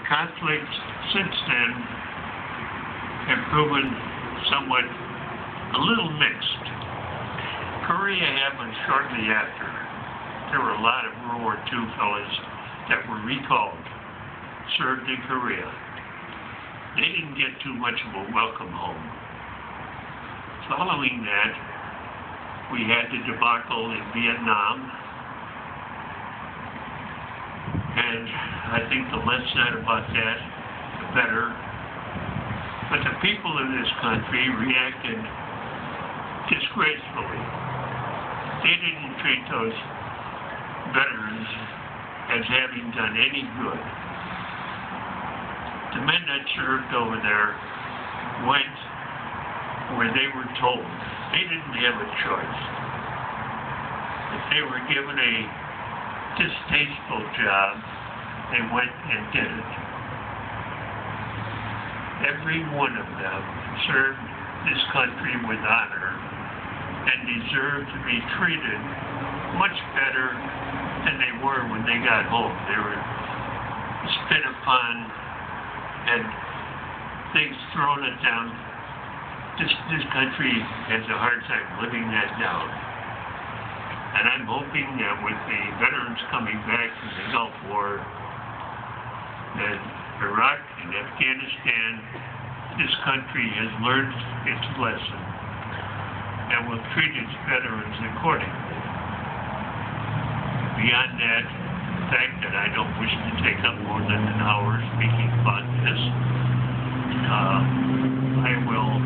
conflicts since then have proven somewhat a little mixed. Korea happened shortly after. There were a lot of World War II fellas that were recalled, served in Korea. They didn't get too much of a welcome home. Following that, we had the debacle in Vietnam, and I think the less said about that, the better. But the people in this country reacted disgracefully. They didn't treat those veterans as having done any good. The men that served over there went where they were told. They didn't have a choice. If they were given a distasteful job, they went and did it. Every one of them served this country with honor and deserved to be treated much better than they were when they got home. They were spit upon and things thrown at them. This country has a hard time living that down. And I'm hoping that with the veterans coming back from the Gulf War, that Iraq and Afghanistan, this country has learned its lesson and will treat its veterans accordingly. Beyond that, the fact that I don't wish to take up more than an hour speaking about this, I will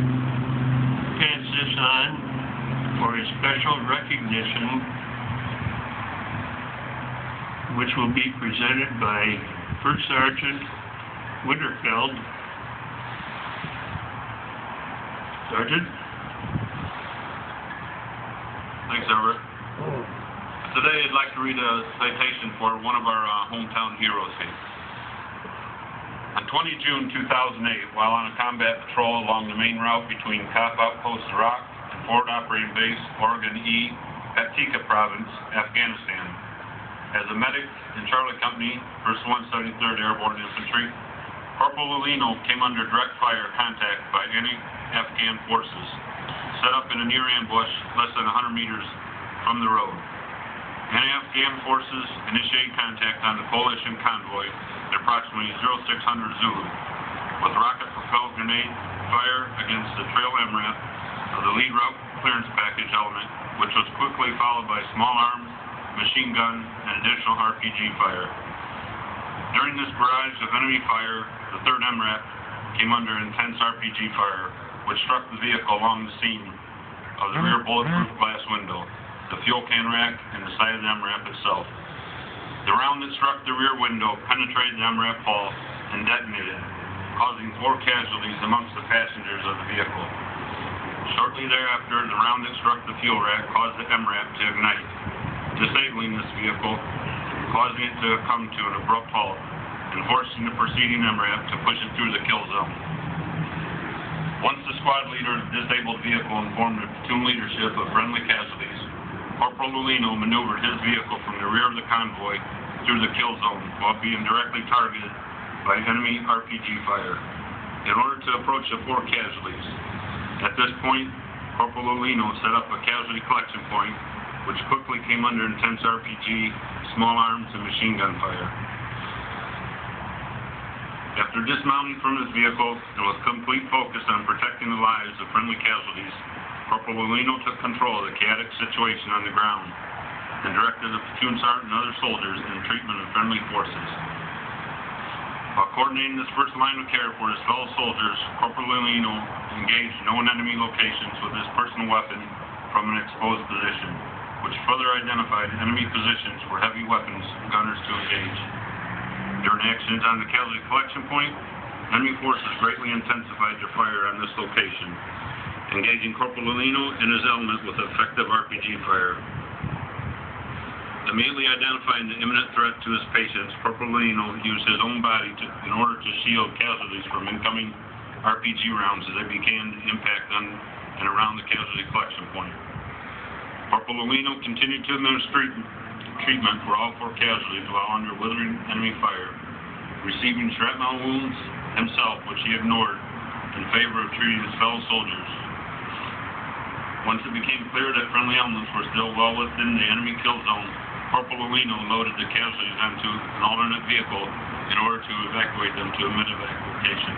pass this on for a special recognition, which will be presented by First Sergeant Winterfeld. Sergeant? Thanks, Everett. Today I'd like to read a citation for one of our hometown heroes here. On 20 June 2008, while on a combat patrol along the main route between COP Outpost Iraq and Forward Operating Base Oregon E, Paktika Province, Afghanistan, as a medic in Charlie Company, 1st 173rd Airborne Infantry, Corporal Lulino came under direct fire contact by anti-Afghan forces, set up in a near ambush less than 100 meters from the road. Anti-Afghan forces initiated contact on the coalition convoy at approximately 0600 Zulu, with rocket-propelled grenade fire against the trail MRAP of the lead route clearance package element, which was quickly followed by small arms, machine gun, and additional RPG fire. During this barrage of enemy fire, the 3rd MRAP came under intense RPG fire, which struck the vehicle along the seam of the rear bulletproof glass window, the fuel can rack, and the side of the MRAP itself. The round that struck the rear window penetrated the MRAP hull and detonated, causing 4 casualties amongst the passengers of the vehicle. Shortly thereafter, the round that struck the fuel rack caused the MRAP to ignite, disabling this vehicle, causing it to come to an abrupt halt, and forcing the preceding MRAP to push it through the kill zone. Once the squad leader of the disabled vehicle informed the platoon leadership of friendly casualties, Corporal Lulino maneuvered his vehicle from the rear of the convoy through the kill zone while being directly targeted by enemy RPG fire in order to approach the 4 casualties. At this point, Corporal Lulino set up a casualty collection point, which quickly came under intense RPG, small arms, and machine gun fire. After dismounting from his vehicle and with complete focus on protecting the lives of friendly casualties, Corporal Lulino took control of the chaotic situation on the ground and directed the platoon sergeant and other soldiers in the treatment of friendly forces. While coordinating this first line of care for his fellow soldiers, Corporal Lulino engaged known enemy locations with his personal weapon from an exposed position, which further identified enemy positions for heavy weapons gunners to engage. During actions on the casualty collection point, enemy forces greatly intensified their fire on this location, engaging Corporal Lulino and his element with effective RPG fire. Immediately identifying the imminent threat to his patients, Corporal Lulino used his own body in order to shield casualties from incoming RPG rounds as they began to impact on and around the casualty collection point. Corporal Lulino continued to administer treatment for all 4 casualties while under withering enemy fire, receiving shrapnel wounds himself, which he ignored in favor of treating his fellow soldiers. Once it became clear that friendly elements were still well within the enemy kill zone, Corporal Lino loaded the casualties onto an alternate vehicle in order to evacuate them to a medevac location.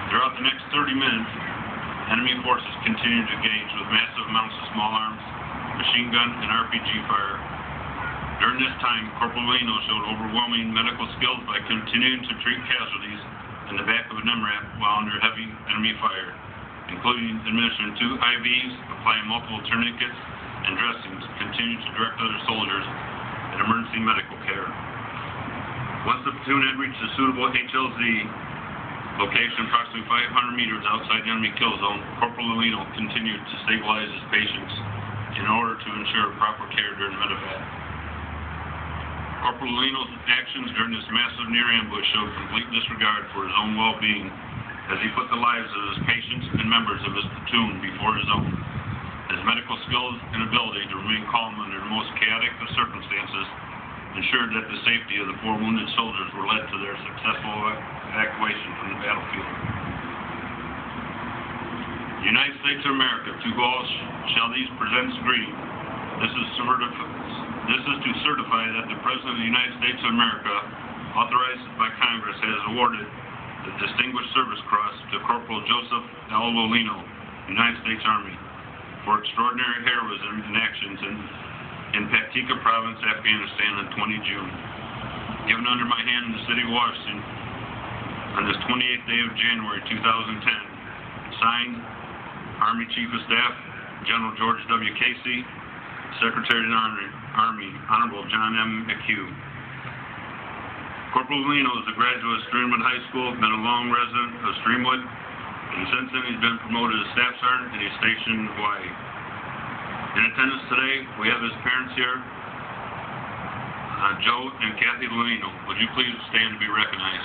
Throughout the next 30 minutes, enemy forces continued to engage with massive amounts of small arms, machine gun, and RPG fire. During this time, Corporal Lino showed overwhelming medical skills by continuing to treat casualties in the back of an MRAP while under heavy enemy fire, including administering 2 IVs, applying multiple tourniquets and dressings, continuing to direct other soldiers in emergency medical care. Once the platoon had reached a suitable HLZ location approximately 500 meters outside the enemy kill zone, Corporal Lino continued to stabilize his patients in order to ensure proper care during medevac. Corporal Lino's actions during this massive near ambush showed complete disregard for his own well-being as he put the lives of his patients and members of his platoon before his own. His medical skills and ability to remain calm under the most chaotic of circumstances ensured that the safety of the 4 wounded soldiers were led to their successful evacuation from the battlefield. The United States of America, to all shall these presents greeting. This is to certify that the President of the United States of America, authorized by Congress, has awarded the Distinguished Service Cross to Corporal Joseph L. Lino, United States Army, for extraordinary heroism and actions in Paktika Province, Afghanistan on 20 June. Given under my hand in the city of Washington on this 28th day of January 2010. Signed, Army Chief of Staff, General George W. Casey, Secretary of the Army, Honorable John M. McHugh. Corporal Lino is a graduate of Streamwood High School, been a long resident of Streamwood, and since then he's been promoted as Staff Sergeant and he's stationed in Hawaii. In attendance today, we have his parents here, Joe and Kathy Lino. Would you please stand to be recognized?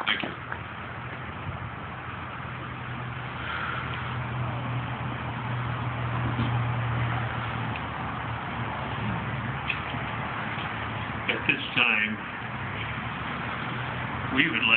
Thank you. At this time, we would like